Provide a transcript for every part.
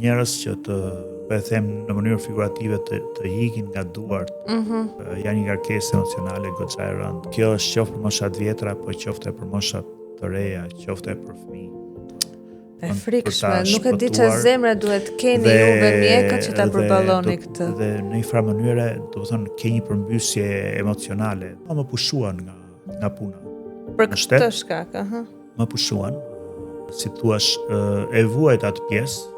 Njerëz që të them në mënyrë figurative të hikin nga duart, janë një ngarkesë emocionale goxha e rëndë. Kjo është qoftë për moshat vjetra, po qoftë për moshat të reja, qoftë për fëmijë. E frikshme, nuk e di çfarë zemre duhet keni juve mjekët që ta përballoni këtë. Dhe në një farë mënyre, do të thonë, ke një përmbysje emocionale. Më pushuan nga puna. Për këtë shkak, Më pushuan, si thua, e vuajt atë pjesë.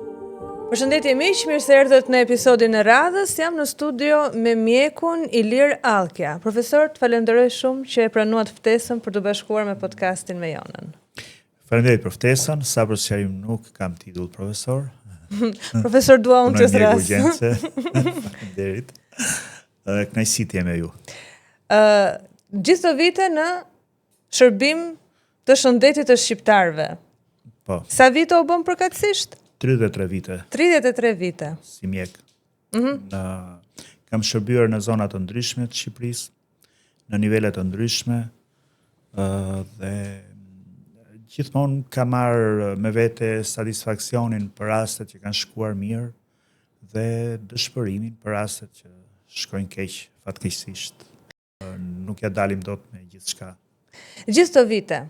Përshëndetje miq, mirë se erdhët në episodin e radhës. Jam në studio me mjekun Ilir Allkja. Profesor, të falenderoj shumë që e pranuat ftesën për të bashkuar me podcastin me Jonën. Faleminderit për ftesën, sa për sqarim nuk kam titull profesor. Profesor dua unë çes rast. Faleminderit. Kënaqësi të jem me ju. Gjithë të vite në shërbim të shëndetit të shqiptarëve. Po. Sa vite u bën përkatësisht? 33 vite. 33 vite. Si mjek. Kam shërbyer në zona të ndryshme të Shqipërisë, në nivele të ndryshme, dhe gjithmonë kam marrë me vete satisfaksionin për rastet që kanë shkuar mirë dhe dëshpërimin për rastet që shkojnë keq, fatkeqësisht. Nuk ja dalim dot me gjithçka. Gjithë të vite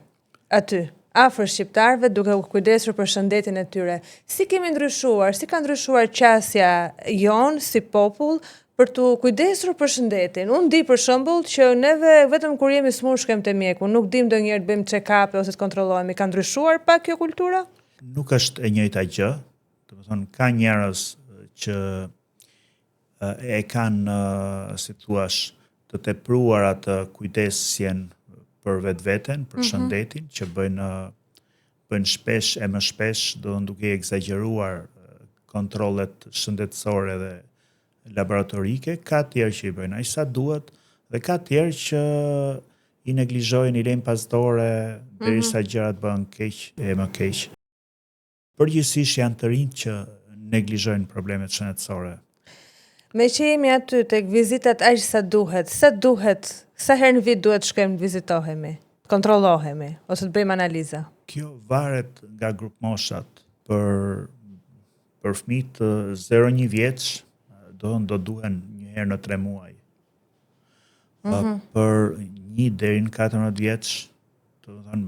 aty afër shqiptarëve duke u kujdesur për shëndetin e tyre. Si kemi ndryshuar, si ka ndryshuar qasja jonë si popull për të kujdesur për shëndetin? Unë di për shembull që neve vetëm kur jemi smur shkojmë te mjeku, nuk dim ndonjëherë të bëjmë check-up ose të kontrollohemi. Ka ndryshuar pak kjo kultura? Nuk është e njëjta gjë. Do të thonë ka njerëz që e kanë, si thua, të tepruar atë kujdesjen për vetveten, për shëndetin, që bëjnë shpesh e më shpesh, do të duke egzageruar kontrollet shëndetësore dhe laboratorike, ka tjerë që i bëjnë aq sa duhet, dhe ka tjerë që i neglizhojnë, i lejnë pasdore, derisa gjërat bëhen keq e më keq. Përgjithsisht janë të rinj që neglizhojnë problemet shëndetësore. Me që jemi aty tek vizitat aq sa duhet, sa herë në vit duhet shkojmë të vizitohemi, kontrollohemi ose të bëjmë analiza? Kjo varet nga grup moshat. Për fëmijët 0-1 vjeç do duhen një herë në 3 muaj. Për 1 deri në 14 vjeç, do të thonë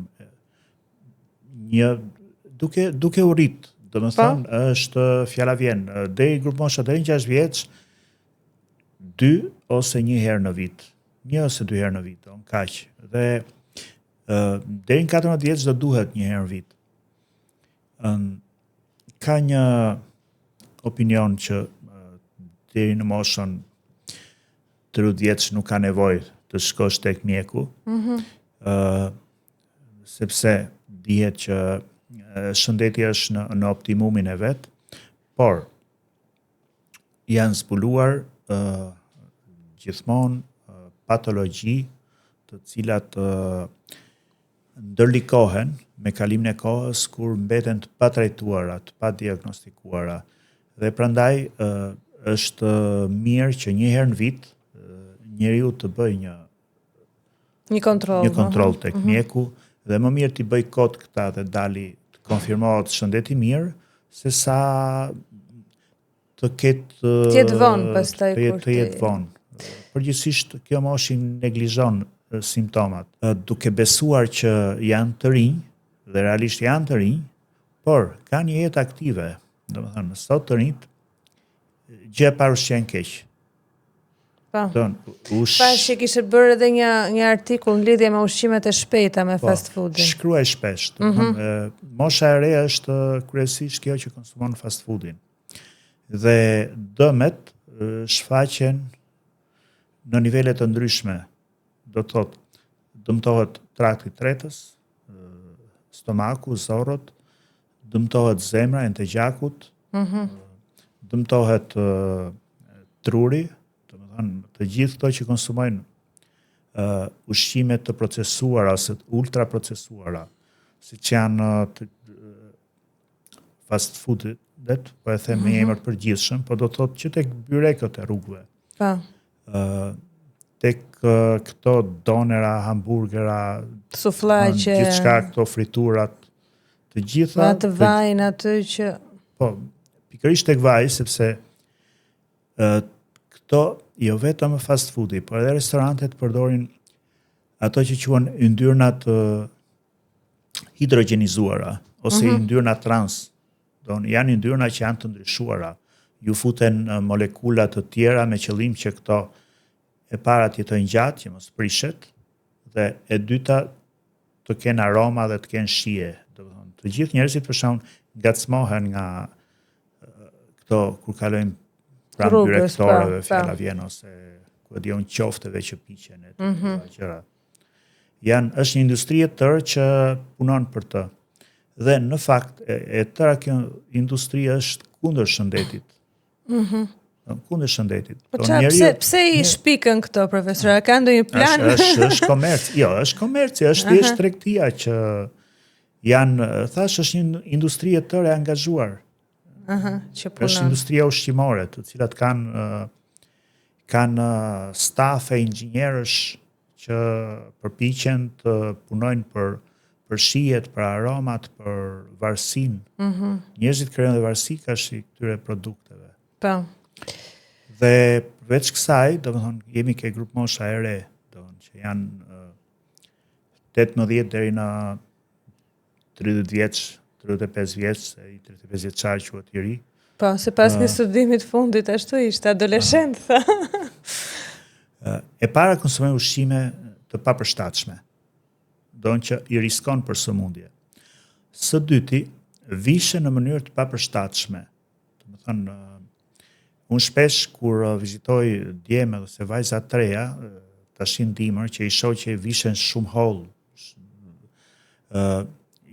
duke u rrit, do të thonë është fjala vjen, deri grup moshat deri në 6 vjeç, 2 ose 1 herë në vit. 1 ose 2 herë në vit, kaq. Dhe deri në 14 vjeç do duhet 1 herë në vit. Ka një opinion që deri në moshën 30 vjeç nuk ka nevojë të shkosh tek mjeku, sepse dihet që shëndeti është në optimumin e vet, por janë zbuluar gjithmonë patologji të cilat ndërlikohen me kalimin e kohës kur mbeten të patrajtuara, të padiagnostikuara. Dhe prandaj është mirë që 1 herë në vit njeriu të bëjë një kontroll tek mjeku, dhe më mirë t'i bëj kot këta dhe dali të konfirmohet shëndeti mirë, se sa të jetë vonë pastaj kur të jetë vonë. Përgjithsisht kjo moshë neglizhon simptomat, duke besuar që janë të rinj, dhe realisht janë të rinj, por kanë një jetë aktive. Domethënë, sot të rinjt gjë e parë ushqen keq. Pash që kishe bërë edhe një artikull në lidhje me ushqimet e shpejta me fast foodin. Shkruaj shpesh. Mosha e re është kryesisht kjo që konsumon fast foodin. Dhe dëmet shfaqen në nivele të ndryshme. Do të thotë, dëmtohet trakti i tretës, stomaku, zorrot, dëmtohet zemra, ente gjakut, dëmtohet truri, të gjithë këto që konsumojnë ushqime të procesuara ose ultra procesuara, siç janë fast foodet, po e them me emër të përgjithshëm, po do të thotë që tek byrekët e rrugëve. Tek këto donera, hamburgera, suflaqe, gjithçka këto friturat, të gjitha. Atë vajin aty që pikërisht tek vaji, sepse këto jo vetëm fast foodi, por edhe restorantet përdorin ato që quhen yndyrnat hidrogenizuara ose yndyrna trans. Janë yndyrna që janë të ndryshuara. Ju futen molekula të tjera me qëllim që këto e para të jetojnë gjatë, që mos prishet, dhe e dyta të kenë aroma dhe të kenë shije. Të gjithë njerëzit për shembull ngacmohen nga këto kur kalojnë pranë direktorëve, fjala vjen ose ku e diun qofteve që piqen e të gjëra. Është një industri e tërë që punon për të. Dhe në fakt e tëra kjo industri është kundër shëndetit. Kundër shëndetit. Po pse i shpikën këto, profesor? Ka ndonjë plan? Është komerc. Jo, është komerci, është thjesht tregtia që janë, thash, është një industri e tërë e angazhuar. Që punon. Është industria ushqimore, të cilat kanë staf e inxhinierësh që përpiqen të punojnë për shijet, për aromat, për varësinë. Njerëzit krijojnë dhe varësi kashi këtyre produkteve. Po. Dhe përveç kësaj, domethënë jemi ke grup mosha e re, domethënë që janë 18 deri në 30 vjeç, 35 vjeç, i 35 vjeçar quhet i ri. Po, sipas një studimi të fundit ashtu ishte, adoleshent, tha. E para konsumojnë ushqime të papërshtatshme, që i riskon për sëmundje. Së dyti, vishe në mënyrë të papërshtatshme. Domethënë, unë shpesh kur vizitoj djeme ose vajza të reja, tashin dimër që i shoh që i vishen shumë hollë.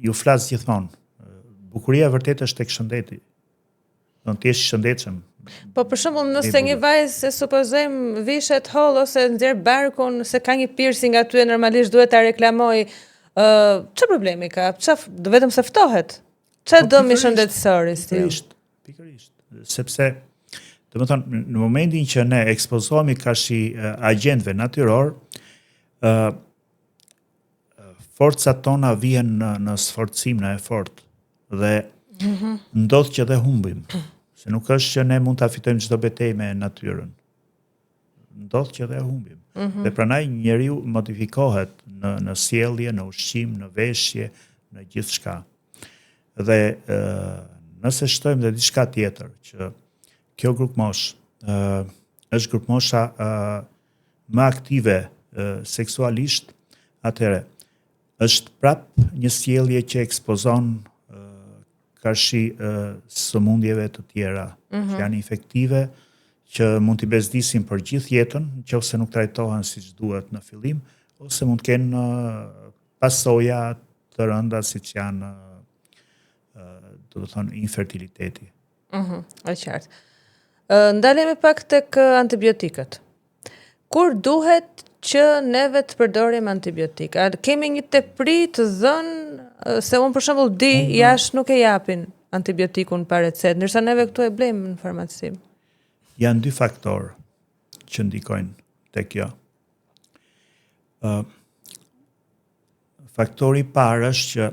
Ju flas gjithmonë. Bukuria vërtet është tek shëndeti. Do të jesh i shëndetshëm. Po për shembull, nëse një vajzë supozojmë vishet holl ose nxjerr barkun, se ka një piercing aty normalisht duhet ta reklamoj, ç'a problemi ka? Do vetëm se ftohet. Ç'a dëmi shëndetësor i Pikërisht. Sepse domethënë në momentin që ne ekspozohemi kashi agjentëve natyror, forcat tona vihen në sforcim, në efort dhe ndodh që dhe humbim. Se nuk është që ne mund ta fitojmë çdo betejë me natyrën. Ndodh që dhe humbim. Dhe prandaj njeriu modifikohet në sjellje, në ushqim, në veshje, në gjithçka. Dhe nëse shtojmë dhe diçka tjetër, që kjo grup mosh është grup mosha më aktive seksualisht, atëherë është prap një sjellje që ekspozon kashi sëmundjeve të tjera, që janë infektive, që mund t'i bezdisin për gjithë jetën, nëse nuk trajtohen siç duhet në fillim, ose mund të kenë pasoja të rënda siç janë do të thonë infertiliteti. Është qartë. Ndalemi pak tek antibiotikët. Kur duhet që neve të përdorim antibiotika? Kemi një tepri të dhënë, se unë për shembull di, jashtë nuk e japin antibiotikun pa recetë, ndërsa neve këtu e blejmë në farmaci. Janë dy faktorë që ndikojnë te kjo. Faktori i parë është që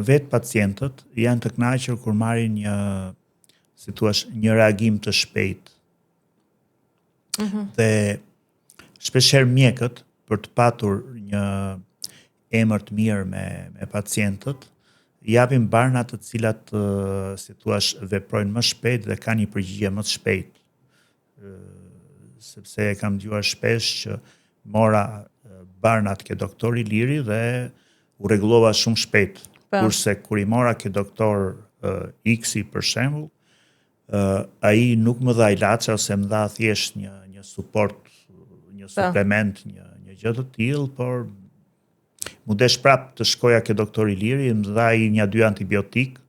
vetë pacientët janë të kënaqur kur marrin një reagim të shpejtë. Dhe shpeshherë mjekët, për të patur një emër të mirë me pacientët, japin barna të cilat, si thua, veprojnë më shpejt dhe kanë një përgjigje më të shpejtë. Sepse e kam dëgjuar shpesh që mora barnat ke doktori Liri dhe u rregullova shumë shpejt. Kurse kur i mora ke doktor X për shembull, ai nuk më dha ilaçe ose më dha thjesht një suport, një suplement, një gjë të tillë, por mu desh prap të shkoja ke doktori Liri, më dha ai 1-2 antibiotik.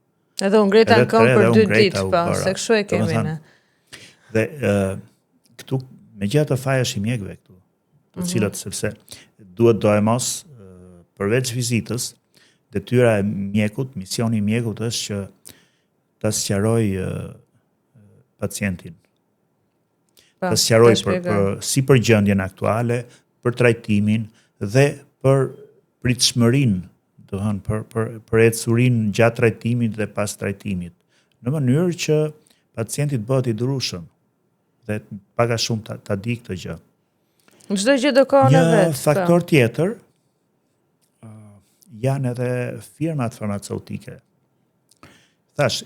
Edhe u ngreta në këmbë për 2 ditë, po, se kështu e kemi ne. Dhe këtu megjithatë fajesh i mjekëve këtu, të cilët sepse duhet do e mos përveç vizitës, detyra e mjekut, misioni i mjekut është që ta sqaroj pacientin. Ta sqaroj si për gjendjen aktuale, për trajtimin dhe për pritshmërinë, do të thonë për ecurinë gjatë trajtimit dhe pas trajtimit, në mënyrë që pacientit bëhet i durueshëm dhe pak a shumë ta di këtë gjë. Çdo gjë do kohën e vet. Një faktor tjetër janë edhe firmat farmaceutike. Thash,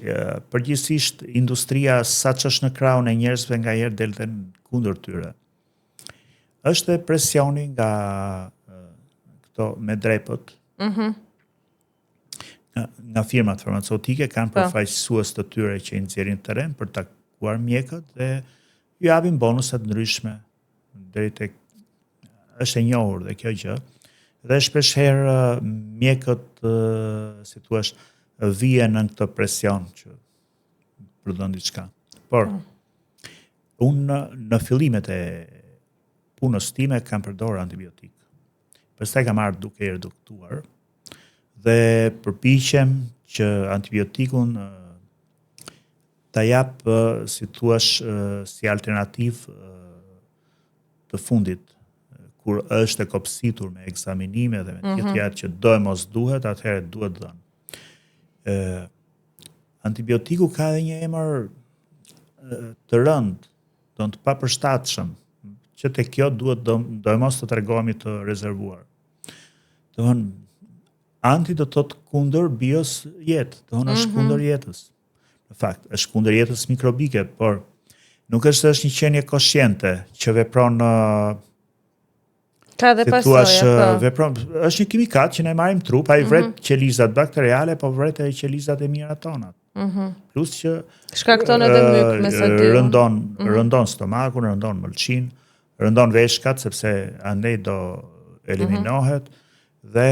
përgjithsisht industria sa që është në krahun e njerëzve nga herë del dhe kundër tyre. Është e presioni nga këto me drepët, nga firmat farmaceutike kanë përfaqësues të tyre që i nxjerrin terren për të takuar mjekët dhe ju japin bonusa të ndryshme deri tek është e njohur dhe kjo gjë. Dhe shpesh herë mjekët, si thua, vijen në këtë presion që prodhon diçka. Por unë në fillimet e punës time kam përdorur antibiotik. Pastaj kam ardhur duke i reduktuar dhe përpiqem që antibiotikun ta jap, si thua, si alternativë të fundit. Kur është e kopsitur me ekzaminime dhe me tjetër që do e mos duhet, atëherë duhet dhënë. Antibiotiku ka edhe një emër të rëndë, do të papërshtatshëm, që te kjo duhet do e mos të tregojmë të rezervuar. Domthon anti do të thotë kundër bios jetë, domthon është kundër jetës. Në fakt, është kundër jetës mikrobike, por nuk është një qenie konsciente që vepron ka dhe pasoja, vepron, është një kimikat që ne marrim trup, ai vret qelizat bakteriale, po vret edhe qelizat e mira tonat. Plus që shkakton edhe myk me sa di. Rëndon stomakun, rëndon mëlçin, rëndon veshkat sepse andej do eliminohet dhe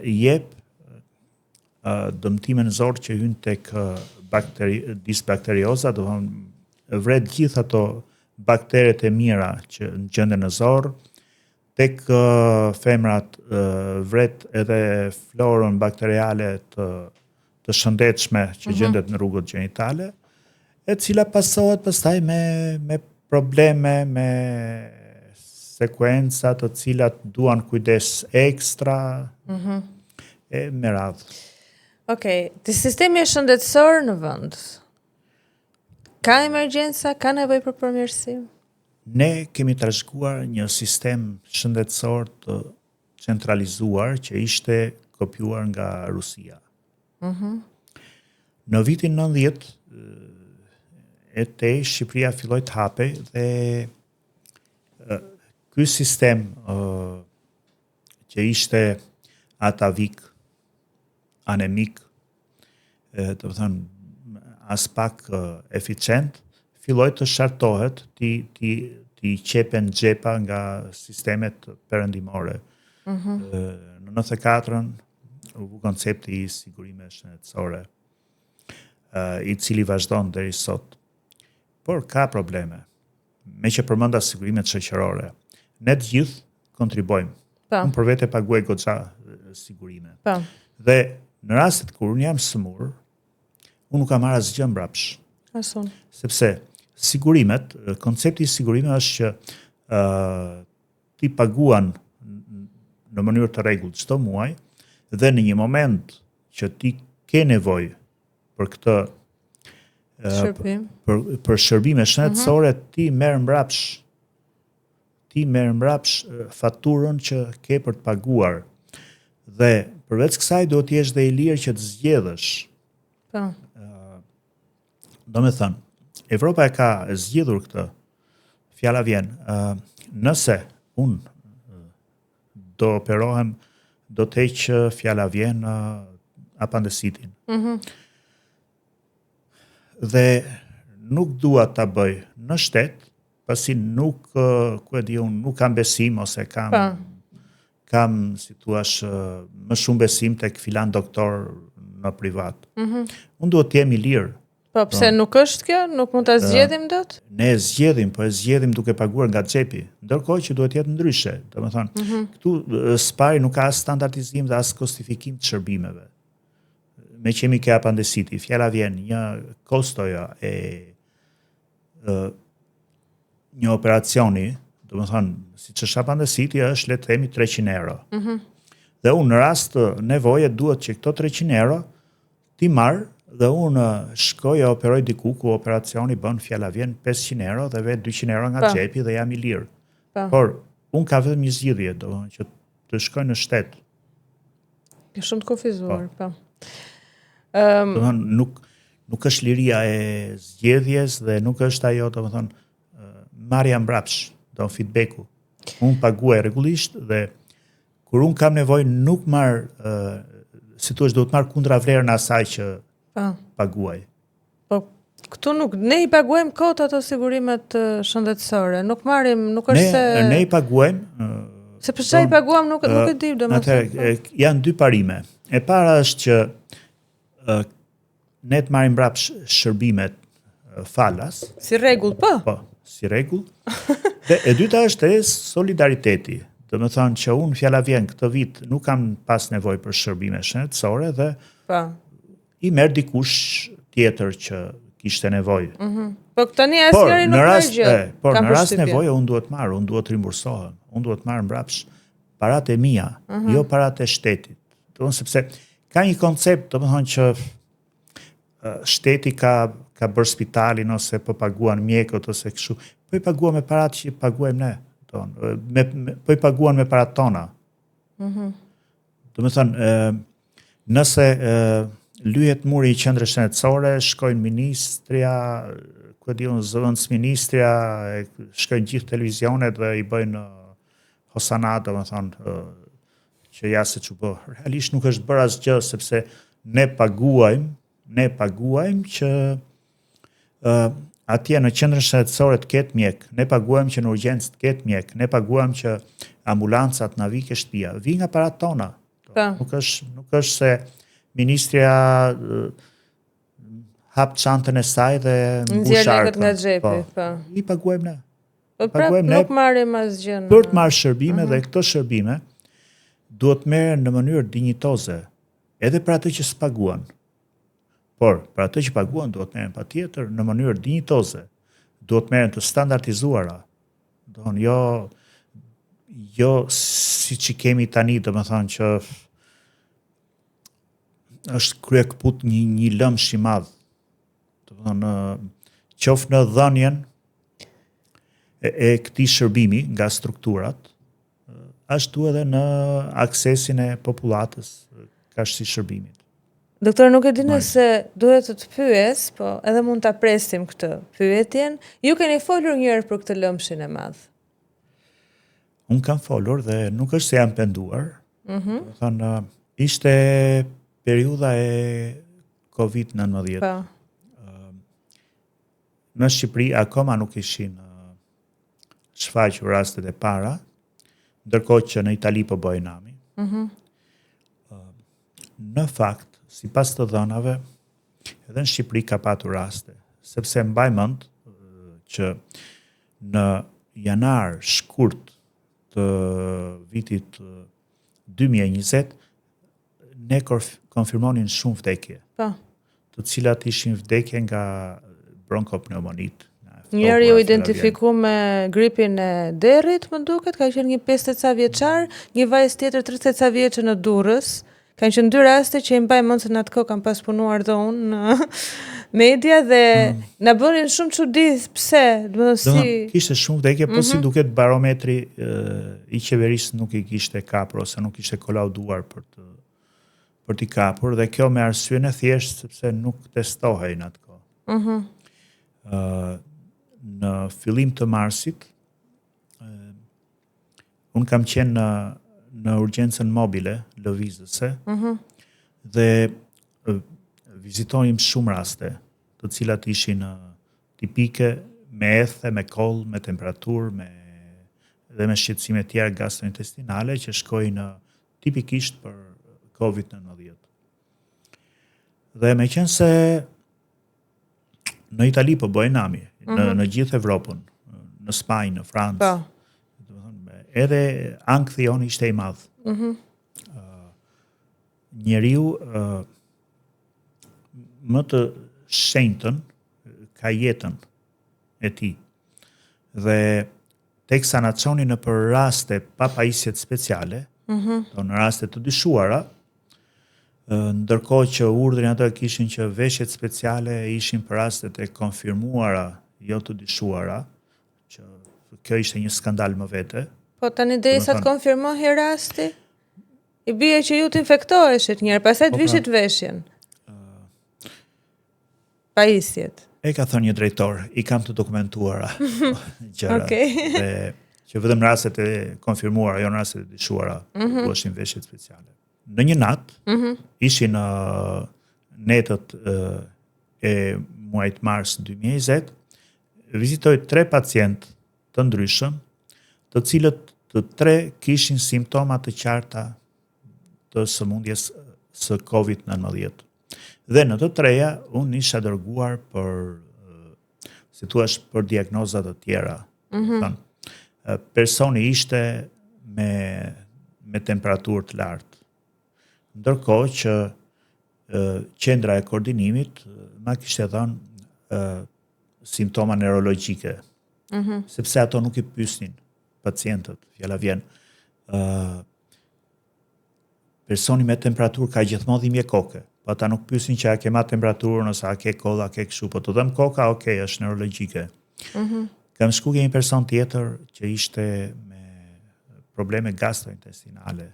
jep dëmtime në zor që hyn tek disbakterioza, do të thonë vret gjithë ato bakteret e mira që gjenden në zor. Tek femrat vret edhe florën bakteriale të shëndetshme që gjendet në rrugët gjenitale, e cila pasohet pastaj me probleme, me sekuenca të cilat duan kujdes ekstra, e me radhë. Okej, sistemi shëndetësor në vend. Ka emergjenca, ka nevojë për përmirësim? Ne kemi trashëguar një sistem shëndetësor të centralizuar që ishte kopjuar nga Rusia. Në vitin 90 Shqipëria filloi të hapej dhe ky sistem që ishte atavik, anemik, do të thënë as pak eficient, filloi të shartohet, ti qepen xhepa nga sistemet perëndimore. Në 94-ën u bë koncepti i sigurimeve shëndetësore, i cili vazhdon deri sot. Por ka probleme. Me që përmenda sigurimet shoqërore, ne të gjithë kontribojmë. Unë për vete paguaj goxha sigurime. Dhe në rastet kur unë jam sëmur, unë nuk kam marrë asgjë mbrapsh. Sepse sigurimet, koncepti i sigurimeve është që ti paguan në mënyrë të rregullt çdo muaj dhe në një moment që ti ke nevojë për këtë për shërbime shëndetësore, ti merr mbrapsh faturën që ke për të paguar. Dhe përveç kësaj duhet të jesh dhe i lirë që të zgjedhësh. Do me thënë, Evropa e ka zgjedhur këtë, fjala vjen, nëse unë do operohem, do të heq fjala vjen apandesitin. Dhe nuk dua ta bëj në shtet, pasi nuk, nuk kam besim ose kam si thua më shumë besim tek filan doktor në privat. Unë duhet të jem i lirë. Po pse nuk është kjo? Nuk mund ta zgjedhim dot? Ne e zgjedhim, po e zgjedhim duke paguar nga xhepi. Ndërkohë që duhet jetë ndryshe. Domethënë, këtu spari nuk ka as standardizim dhe as kostifikim të shërbimeve. Me që jemi ke apandesiti, fjala vjen një kostoja e një operacioni, domethënë, siç është apandesiti, është le të themi 300 euro. Dhe unë në rast të nevoje duhet që këto 300 euro ti marr dhe unë shkoj e operoj diku ku operacioni bën fjala vjen 500 euro dhe vetë 200 euro nga xhepi dhe jam i lirë. Por unë ka vetëm një zgjidhje, domethënë që të shkoj në shtet. Është shumë të kufizuar, po. Domethënë nuk është liria e zgjedhjes dhe nuk është ajo, domethënë marrja mbrapsh, feedbacku. Unë paguaj rregullisht dhe kur unë kam nevojë nuk marr si thua, do të marr kundra vlerën asaj që paguaj. Po këtu ne i paguajmë kot ato sigurimet shëndetësore. Nuk marrim, nuk është se ne i paguajmë. Se për çfarë i paguam nuk e di, domethënë. Janë dy parime. E para është që ne të marrim mbrapsh shërbimet falas. Si rregull, po. Po, si rregull. Dhe e dyta është solidariteti. Domethënë që unë fjala vjen këtë vit nuk kam pas nevojë për shërbime shëndetësore dhe i merr dikush tjetër që kishte nevojë. Po tani asnjëri nuk ka gjë. Por në rast nevoje unë duhet marr, unë duhet rimbursohem, unë duhet marr mbrapsh paratë e mia, jo paratë e shtetit. Domethënë sepse ka një koncept, domethënë që shteti ka bërë spitalin ose po paguan mjekët ose kështu. Po i paguam me paratë që paguajmë ne. Po i paguan me paratë tona. Domethënë nëse lyhet muri i qendrës shëndetësore, shkojnë ministria, ku e di unë, zëvendësministria, shkojnë gjithë televizionet dhe i bëjnë hosanat, domethënë që ja se çu bë. Realisht nuk është bërë asgjë sepse ne paguajmë që atje në qendrën shëndetësore të ketë mjek, ne paguajmë që në urgjencë të ketë mjek, ne paguajmë që ambulancat na vijë ke shtëpia, vi nga paratë tona. Nuk është se ministria hap çantën e saj dhe mbush lekët nga xhepi, po. I paguajmë ne. Po prapë nuk marrim asgjë. Për të marrë shërbime dhe këto shërbime duhet merren në mënyrë dinjitoze, edhe për atë që s'paguan. Por, për atë që paguan, duhet merren patjetër në mënyrë dinjitoze. Duhet merren të standardizuara. Jo siç i kemi tani, domethënë që është kryekput një lëmsh i madh. Domethënë qoftë në dhënien e këtij shërbimi nga strukturat, ashtu edhe në aksesin e popullatës ka këtij shërbimit. Doktor, nuk e di nëse duhet të pyes, po edhe mund ta presim këtë pyetjen. Ju keni folur njëherë për këtë lëmshin e madh? Unë kam folur dhe nuk është se jam penduar. Thënë, ishte periudha e COVID-19. Në Shqipëri akoma nuk ishin shfaqur rastet e para, ndërkohë që në Itali po bëjnë nami. Në fakt, sipas të dhënave, edhe në Shqipëri ka patur raste, sepse mbaj mend që në janar shkurt të vitit 2020 ne konfirmonin shumë vdekje. Të cilat ishin vdekje nga bronkopneumonit. Njëri u identifiku me gripin e derrit, më duket, ka qenë një 50 ca vjeçar, një vajzë tjetër 30 ca vjeçë në Durrës. Kanë qenë dy raste që i mbaj mend se në atë kohë kam pas punuar dhe unë në media dhe na bënin shumë çudi pse, domethënë kishte shumë vdekje, po si duket barometri i qeverisë nuk i kishte kapur ose nuk ishte kolauduar për t'i kapur dhe kjo me arsyen e thjeshtë sepse nuk testohej në atë kohë. Në fillim të marsit unë kam qenë në urgjencën mobile, lëvizëse, dhe vizitojmë shumë raste, të cilat ishin tipike, me ethe, me koll, me temperaturë, dhe me shqetësime tjera gastrointestinale, që shkojnë tipikisht për COVID-19. Dhe me qenë se në Itali po bëjnë nami, në gjithë Evropën, në Spanjë, në Francë, edhe ankthi jon ishte i madh. Njeriu më të shenjtën ka jetën e tij. Dhe teksa na çonin në për raste pa pajisjet speciale, në raste të dyshuara, ndërkohë që urdhrin ato kishin që veshjet speciale ishin për rastet e konfirmuara, jo të dyshuara, që kjo ishte një skandal më vete. Po tani derisa të konfirmohej rasti, i bie që ju të infektoheshit njëherë, pastaj të vishit veshjen. Pajisjet. E ka thënë një drejtor, i kam të dokumentuara gjëra. Dhe që vetëm rastet e konfirmuara, jo në rastet e dyshuara, duheshin veshjet speciale. Në një natë, ishin netët e muajit mars 2020, vizitoj 3 pacientë të ndryshëm, të cilët të 3 kishin simptoma të qarta të sëmundjes së COVID-19. Dhe në të 3-ja, unë isha dërguar për diagnozat të tjera. Personi ishte me temperaturë të lartë. Ndërkohë që qendra e koordinimit ma kishte dhënë simptoma neurologjike, sepse ato nuk i pyesnin pacientët, fjala vjen. Personi me temperaturë ka gjithmonë dhimbje koke, po ata nuk pyesin që a ke ma temperaturën ose a ke kolla, a ke kështu, po të dhem koka, okay, është neurologjike. Kam shku ke një person tjetër që ishte me probleme gastrointestinale,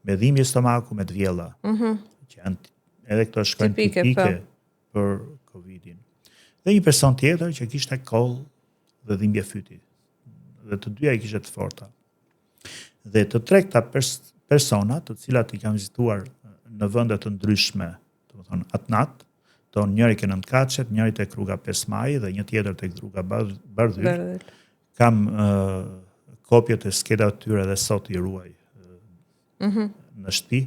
me dhimbje stomaku, me të vjella, që janë edhe këto shkojnë tipike për COVID-in. Dhe një person tjetër që kishte koll dhe dhimbje fyti. Dhe të dyja i kishte të forta. Dhe të 3 këta persona, të cilat i kam vizituar në vende të ndryshme, domethënë atë natë, njëri ke Nëntkaçet, njëri tek rruga 5 Maj dhe një tjetër tek rruga Bardhyl. Kam kopjet e sketave të tyre dhe sot i ruaj në shtëpi.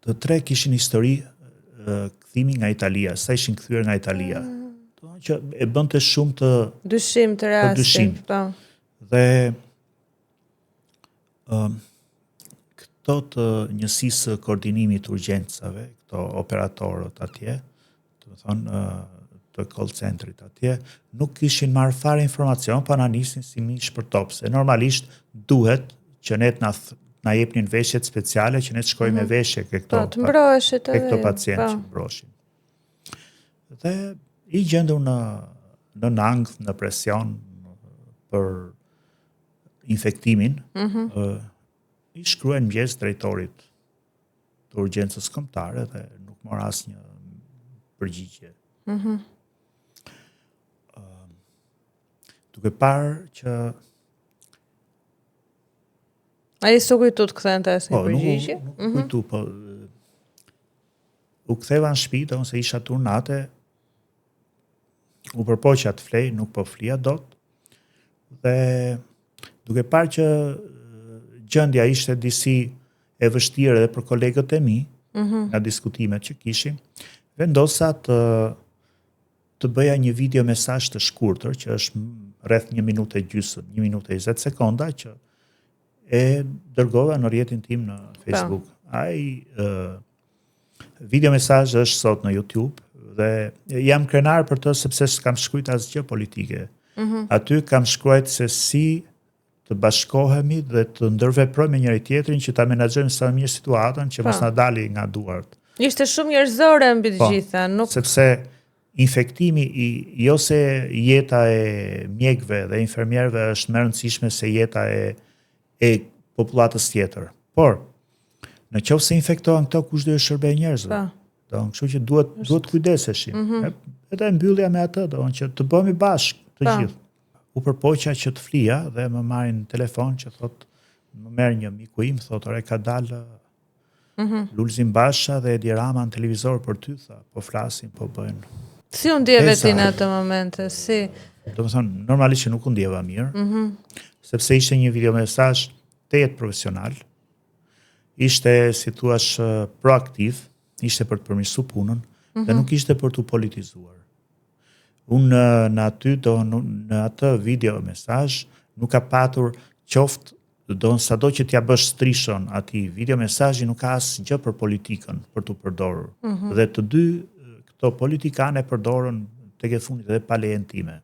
Të 3 kishin histori kthimi nga Italia, sa ishin kthyer nga Italia. Që e bënte shumë të dyshim të rastit. Dhe këto të njësisë koordinimit të urgjencave, këto operatorët atje, të call centrit atje, nuk kishin marrë fare informacion, pa na nisin si mish për top, se normalisht duhet që ne na jepnin veshjet speciale, që ne të shkojmë me veshje ke këto pacientë që mbroshin. Dhe i gjendur në nangth, në presion për infektimin, i shkruen mëngjes drejtorit të urgjencës kombëtare dhe nuk mor asnjë përgjigje. Duke parë që ai s'u kujtu të kthente asnjë përgjigje? Nuk kujtu, po u ktheva në shtëpi, ose isha turnate, u përpoqja të flej, nuk po flia dot, dhe duke parë që gjendja ishte disi e vështirë edhe për kolegët e mi, nga diskutimet që kishim, vendosa të bëja një video mesazh të shkurtër, që është rreth 1 minutë e gjysmë, 1 minutë e 20 sekonda, që e dërgova në rrjetin tim në Facebook. Ai video mesazh është sot në YouTube, dhe jam krenar për të, sepse s'kam shkruajt asgjë politike. Aty kam shkruajt se si të bashkohemi dhe të ndërveprojmë me njëri tjetrin, që ta menaxhojmë sa mirë situatën, që mos na dali nga duart. Ishte shumë njerëzore mbi të gjitha, nuk sepse infektimi jo se jeta e mjekëve dhe infermierëve është më e rëndësishme se jeta e popullatës tjetër. Por në qoftë se infektohen këto, kush do të shërbejë njerëzve? Kështu që duhet kujdeseshim. Edhe mbyllja me atë, që të bëhemi bashkë të gjithë. U përpoqja që të flia dhe më marrin telefon që thot, më merr një miku im, thot, ore ka dalë Lulzim Basha dhe Edi Rama në televizor për ty, tha, po flasin, po bëjnë. Si u ndjeve ti në atë momente? Si? Do të thonë, normalisht që nuk u ndjeva mirë, sepse ishte një video mesazh tejet profesional, ishte, si thuash, proaktiv, ishte për të përmirësuar punën, dhe nuk ishte për të politizuar. Unë në atë video mesazh nuk ka patur qoftë, sado që t'ja bësh strishon ati video mesazhi, nuk ka asgjë për politikën, për të përdorur. Dhe të dy këto politikane përdorën tek e fundit edhe pa lejen time.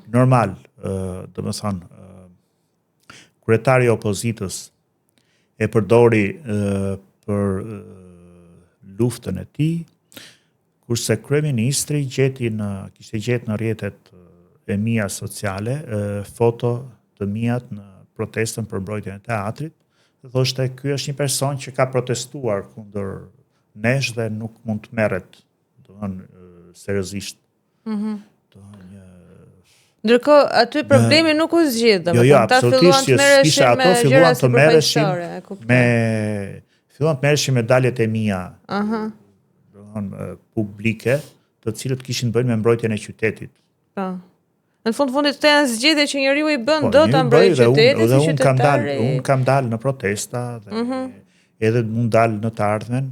Normal, do të thonë, kryetari i opozitës e përdori për luftën e tij, kurse kryeministri kishte gjetë në rrjetet e mia sociale foto të mijat në protestën për mbrojtjen e teatrit, dhe thoshte ky është një person që ka protestuar kundër nesh dhe nuk mund të merret, seriozisht. Ndërkohë aty problemi nuk u zgjidh, domethënë ata filluan të merreshin filluan të merreshin me daljet e mia, publike, të cilët kishin bënë me mbrojtjen e qytetit. Po. Në fundit të janë zgjedhje që njeriu i bën do ta mbrojë qytetin si qytetar. Unë kam dalë në protesta dhe edhe mund dalë në të ardhmen,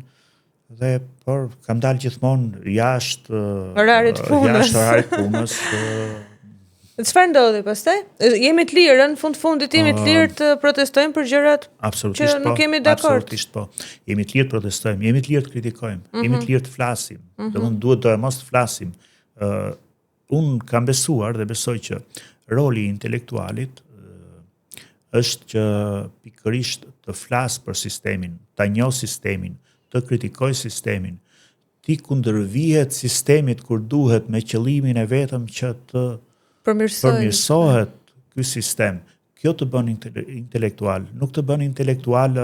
dhe por kam dalë gjithmonë jashtë orarit punës. Çfarë ndodhi pastaj? Jemi të lirë, në fundit jemi të lirë të protestojmë për gjërat që nuk kemi dakord. Absolutisht po. Jemi të lirë të protestojmë, jemi të lirë të kritikojmë, jemi të lirë të flasim. Duhet mos të flasim. Unë kam besuar dhe besoj që roli i intelektualit është që pikërisht të flasë për sistemin, ta njohë sistemin, të kritikoj sistemin, ti kundërvihet sistemit kur duhet me qëllimin e vetëm që të përmirësohet ky sistem. Kjo të bën intelektual, nuk të bën intelektual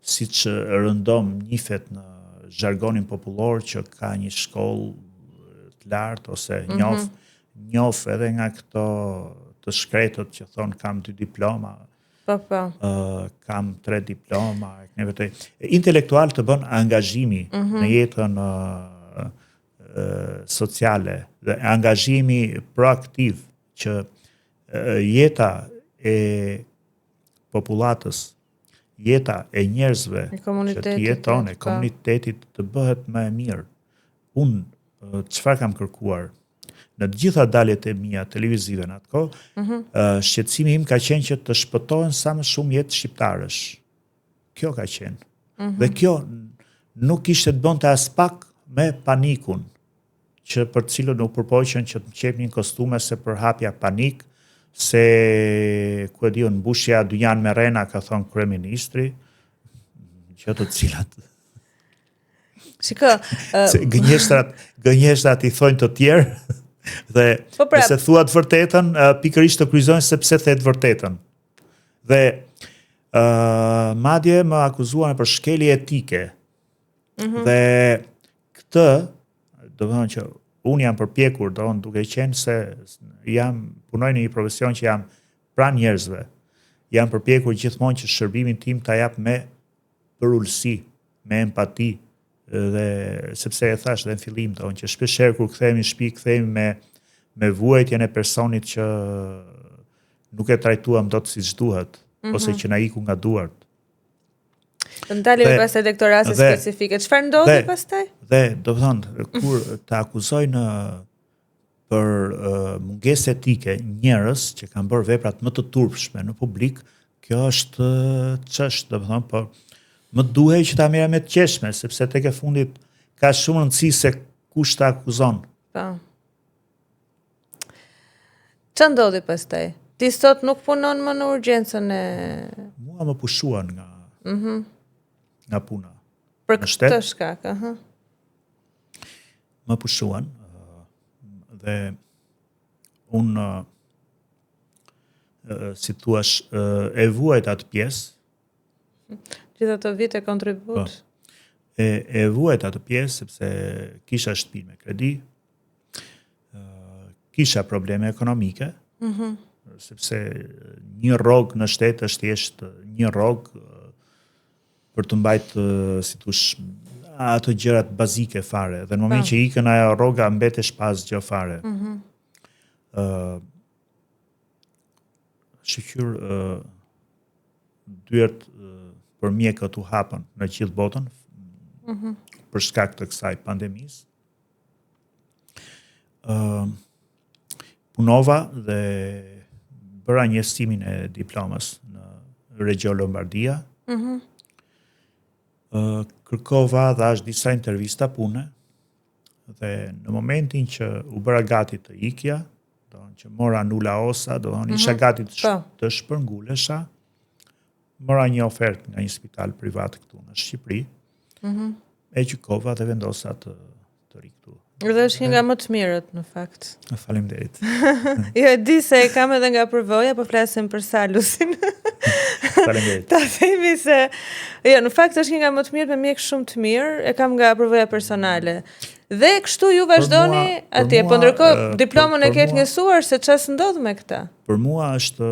siç rëndom njihet në zhargonin popullor që ka një shkollë të lartë ose njoh edhe nga këto të shkretët që thon kam 2 diploma. Po. Kam 3 diploma, intelektual të bën angazhimi në jetën sociale dhe angazhimi proaktiv që jeta e popullatës, jeta e njerëzve që të jeton e komunitetit të bëhet më e mirë. Unë çfarë kam kërkuar në të gjitha daljet e mia televizive në atë kohë, shqetësimi im ka qenë që të shpëtohen sa më shumë jetë shqiptarësh. Kjo ka qenë. Dhe kjo nuk ishte të bënte as pak me panikun, që për cilën u përpoqen që të qepnin kostume se përhapja panik, se ku e diun mbushja Dynjan Merrena, ka thonë kryeministri, që të cilat gënjeshtrat i thonë të tjerë, dhe nëse thua të vërtetën, pikërisht të kryqëzojnë sepse the të vërtetën. Dhe madje më akuzuan për shkelje etike. Dhe këtë, do të thonë që unë jam përpjekur, duke qenë se punoj në një profesion që jam pranë njerëzve. Jam përpjekur gjithmonë që shërbimin tim ta jap me përullësi, me empati, dhe sepse e thash dhe në fillim që shpeshherë kur kthehemi në shtëpi, kthehemi me vuajtjen e personit që nuk e trajtuam dot siç duhet, ose që na iku nga duart. Të ndalemi pastaj tek këto raste specifike. Çfarë ndodhi pastaj? Dhe do të thonë, kur të akuzojnë për mungesë etike njerëz që kanë bërë veprat më të turpshme në publik, kjo është ç'është, do të thonë, por më duhej që ta merrem me të qeshme, sepse tek e fundit ka shumë rëndësi se kush ta akuzon. Po. Ç'a ndodhi pastaj? Ti sot nuk punon më në urgjencën e... Mua më pushuan nga puna. Për këtë shkak, Më pushuan dhe unë si thuash e vuajt atë pjesë. Gjitha të vite kontribut. E vuajt atë pjesë sepse kisha shtëpi me kredi, kisha probleme ekonomike, sepse një rrogë në shtet është thjesht një rrogë për të mbajtë, si thosh, ato gjërat bazike fare, dhe në moment që ikën ajo rroga mbetesh pa asgjë fare. Shqyr dyert për mjekët u hapën në gjithë botën për shkak të kësaj pandemisë. Punova dhe bëra njëstimin e diplomës në Regio Lombardia. Kërkova dhe ashtë disa intervista pune, dhe në momentin që u bëra gati të ikja, që mora nula osa, isha gati të shpërngulesha, mora një ofertë nga një spital privat këtu në Shqipëri, e gjykova dhe vendosa të ri këtu. Dhe është një nga më të mirët, në fakt. Faleminderit. Jo, e di se e kam edhe nga përvoja, po flasim për Salusin. Faleminderit. Ta themi se, jo, në fakt është një nga më të mirë me mjek shumë të mirë, e kam nga përvoja personale. Dhe kështu ju vazhdoni atje, po ndërkohë diplomën e ketë njësuar se ç'është ndodh me këta. Për mua është,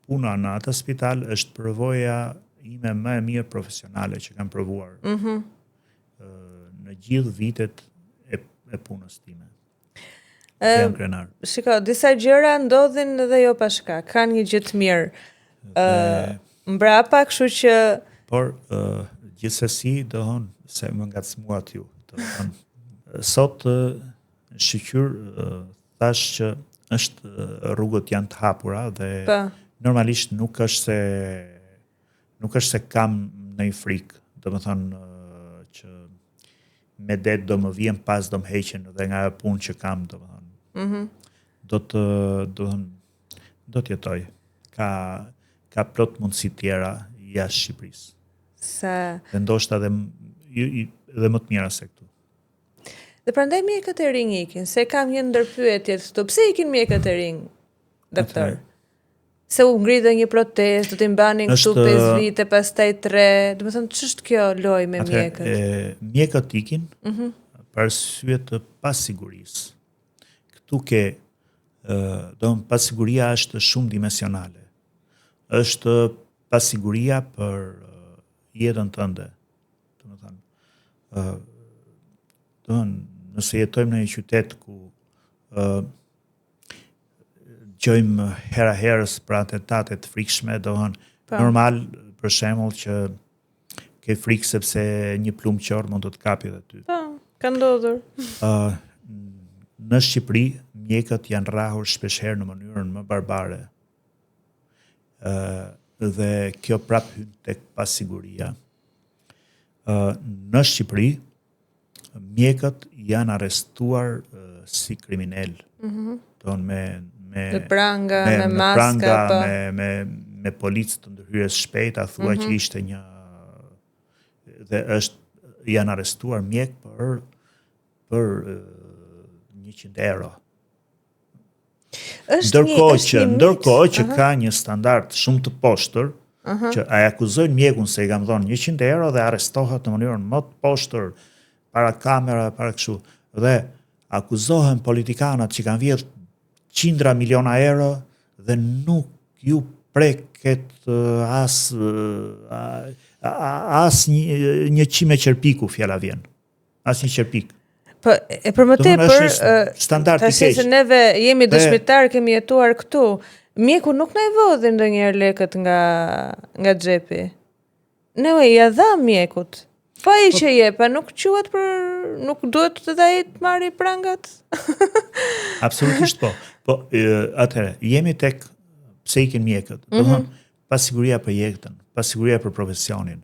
puna në atë spital është përvoja ime më e mirë profesionale që kam provuar. Në gjithë vitet e punës time. Jam krenar. Shiko, disa gjëra ndodhin dhe jo pa shkak, kanë një gjë të mirë. Mbrapa, kështu që por gjithsesi se më ngacmua t'ju. Sot shqyr thash që rrugët janë të hapura dhe normalisht nuk është se kam ndonjë frikë, domethënë që me det do më vjen pas do më heqen dhe nga punë që kam domethënë. Do të jetoj. Ka plot mundësi tjera jashtë Shqipërisë. Dhe ndoshta dhe më të mira se këtu. Dhe prandaj mjekët e rinj ikin, se kam një ndër pyetje këtu. Pse ikin mjekët e rinj, doktor? Se u ngritë një protestë, do t'i mbanin këtu 5 vite, pastaj 3. Do të thënë, ç'është kjo lojë me mjekët? Mjekët ikin për arsye të pasigurisë. Këtu pasiguria është shumë dimensionale. Është pasiguria për jetën tënde. Nëse jetojmë në një qytet ku gjojmë hera herës për atentate të frikshme, normal për shembull që ke frikë sepse një plumqor mund të të kapi dhe ty. Po, ka ndodhur. Në Shqipëri mjekët janë rrahur shpeshherë në mënyrën më barbare. Dhe kjo prap hyn tek pasiguria. Në Shqipëri mjekët janë arrestuar si kriminal. Me pranga, me maska, me policë të ndërhyrjes shpejt, thua që ishte një dhe janë arrestuar mjek për 100 euro. Ndërkohë që ka një standard shumë të poshtër, që ai akuzojnë mjekun se i kam dhënë 100 euro dhe arrestohet në mënyrën më të poshtër para kamera, para kështu. Dhe akuzohen politikanat që kanë vjedhur qindra miliona euro dhe nuk ju preket as një qime qerpiku, fjala vjen. As një qerpik. Po, e për më tepër, standard i keq. Se neve jemi dëshmitar, kemi jetuar këtu, mjeku nuk na i vodhin ndonjëherë lekët nga xhepi. Ne ja dha mjekut. Po ai që jep, nuk quhet nuk duhet të ai të marrë prangat. Absolutisht po. Po atëherë, jemi tek pse ikin mjekët. Pasiguria për jetën, pasiguria për profesionin,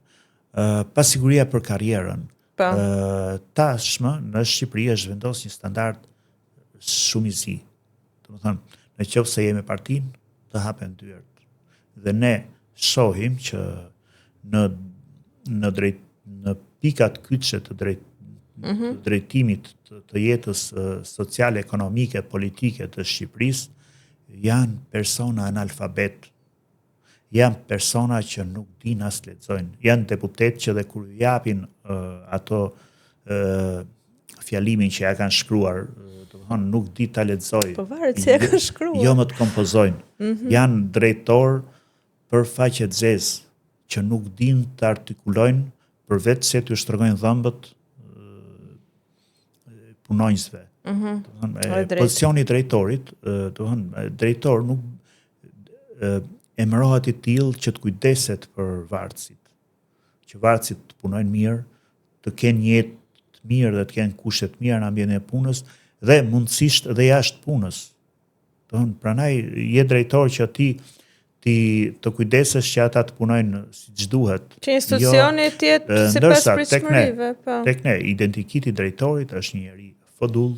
pasiguria për karrierën. Tashmë në Shqipëri është vendosur një standard shumë i zi. Domethënë, nëse jemi partinë, të hapen dyert. Dhe ne shohim që në pikat kyçe të drejtimit të jetës sociale, ekonomike, politike të Shqipërisë janë persona analfabet. Janë persona që nuk din as lexojnë. Janë deputet që dhe kur japin ato fjalimin që ja kanë shkruar, domethënë nuk di ta lexojnë. Po varet se ja kanë shkruar. Jo më të kompozojnë. Janë drejtor për faqe zezë që nuk din të artikulojnë përveç se t'u shtrëgojnë dhëmbët punonjësve. Pozicioni i drejtorit, drejtor nuk emërohet i tillë që të kujdeset për varësit. Që varësit të punojnë mirë, të kenë jetë të mirë dhe të kenë kushte të mira në ambientin e punës dhe mundësisht dhe jashtë punës. Prandaj je drejtor që ti të kujdesesh që ata të punojnë siç duhet. Që institucioni të jetë sipas pritshmërive, po. Tek ne, identiteti i drejtorit është një njeri fodull,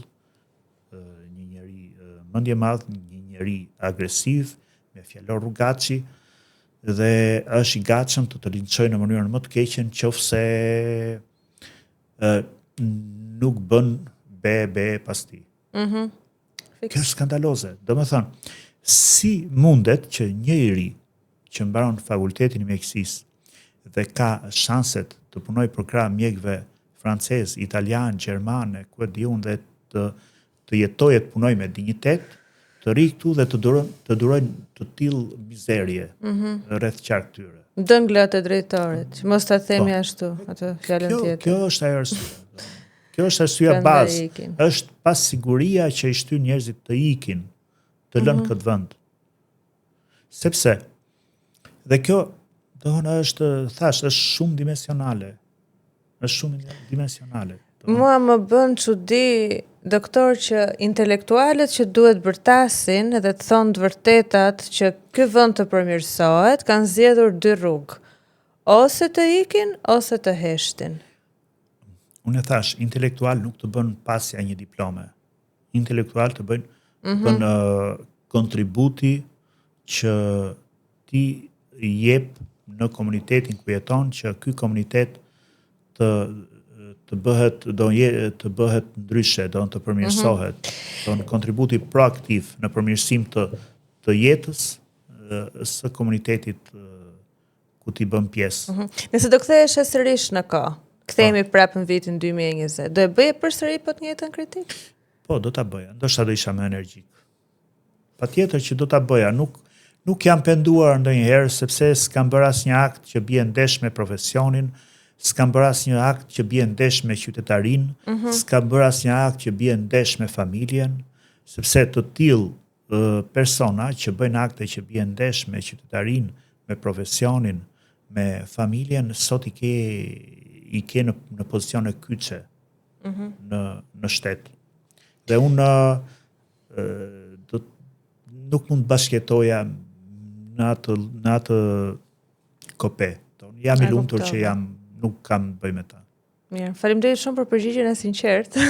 një njeri mendje madh, një njeri agresiv, me fjalor rrugaçi, dhe është i gatshëm të linçojë në mënyrën më të keqe nëse nuk bën be pas ti. Kjo është skandaloze. Do me thënë, si mundet që një i ri që mbaron fakultetin e mjekësisë dhe ka shanset të punoj për krah mjekëve francez, italian, gjerman, ku e di unë, dhe të jetojë të punoj me dinjitet, të ri këtu dhe të durojnë të tillë mizerje rreth qark tyre. Dënglat e drejtorit, që mos ta themi ashtu, atë fjalën tjetër. Kjo është ajo arsye. Kjo është arsyeja bazë. Është pasiguria që i shtyn njerëzit të ikin, të lënë këtë vend. Sepse dhe kjo është shumë dimensionale. Është shumë dimensionale. Mua më bën çudi, doktor, që intelektualët që duhet bërtasin edhe të thonë të vërtetat që ky vend të përmirësohet, kanë zgjedhur dy rrugë. Ose të ikin, ose të heshtin. Unë e thash, intelektual nuk të bën pasja një diplome. Intelektual të bën kontributi që ti jep në komunitetin ku jeton, që ky komunitet të bëhet ndryshe, do të përmirësohet, do në kontributi proaktiv në përmirësim të jetës së komunitetit ku ti bën pjesë. Nëse do kthehesh sërish në kohë, kthehemi prapë në vitin 2020, do e bëje përsëri po të njëjtën kritik? Po, do ta bëja, ndoshta do isha më energjik. Patjetër që do ta bëja, nuk jam penduar ndonjëherë sepse s'kam bërë asnjë akt që bie ndesh me profesionin, s'kam bërë asnjë akt që bie ndesh me qytetarinë, s'kam bërë asnjë akt që bie ndesh me familjen, sepse të tillë persona që bëjnë akte që bie ndesh me qytetarinë, me profesionin, me familjen, sot i ke në pozicione kyçe në shtet. Dhe unë nuk mund bashkëjetoja në atë kope. Jam i lumtur që nuk kam bëj me ta. Mirë, faleminderit shumë për përgjigjen e sinqertë.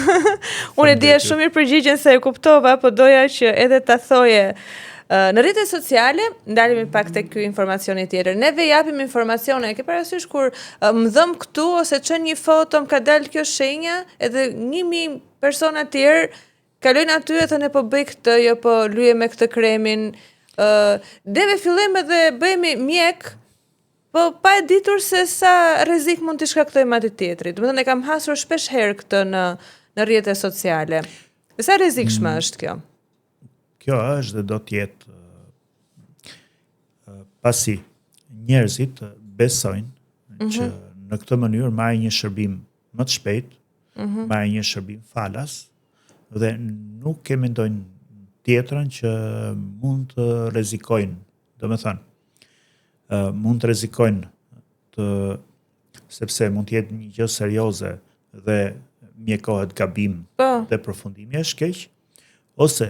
Unë e dija shumë mirë përgjigjen se e kuptova, po doja që edhe ta thoje. Në rrjetet sociale, ndalemi pak tek ky informacioni tjetër. Neve japim informacione, ke parasysh kur më dhëm këtu ose çon një foto, më ka dalë kjo shenja, edhe 1000 persona të tjerë kalojnë aty e thonë po bëj këtë, jo po lyje me këtë kremin. Deve fillojmë edhe bëhemi mjek, po pa e ditur se sa rrezik mund t'i shkaktojmë atij tjetrit. Domethënë e kam hasur shpesh herë këtë në rrjetet sociale. Dhe sa rrezikshme është kjo? Kjo është dhe do t'jetë pasi njerëzit besojnë që në këtë mënyrë marrin një shërbim më të shpejt, marrin një shërbim falas dhe nuk e mendojnë tjetrën që mund të rrezikojnë, domethënë mund të rrezikojnë sepse mund të jetë një gjë serioze dhe mjekohet gabim dhe përfundimi është keq, ose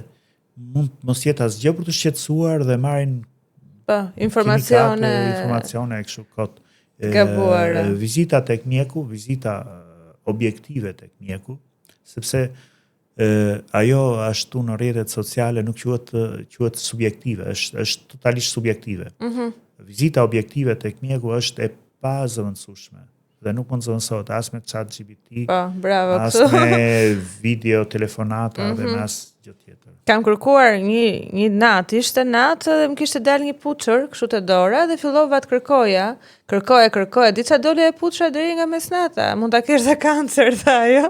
mund mos jetë asgjë për të shqetësuar dhe marrin informacione kështu kot. Gabuara. Vizita tek mjeku, vizita objektive tek mjeku, sepse ajo ashtu në rrjetet sociale nuk quhet subjektive, është totalisht subjektive. Vizita objektive tek mjeku është e pazëvendësueshme dhe nuk mund të zëvendësohet as me ChatGPT, as me video telefonata dhe me asgjë tjetër. Kam kërkuar një natë, ishte natë dhe më kishte dalë një puçër, kështu te dora dhe fillova të kërkoja, diça dole e puçra deri nga mesnata, mund ta kesh dhe kancer tha ajo.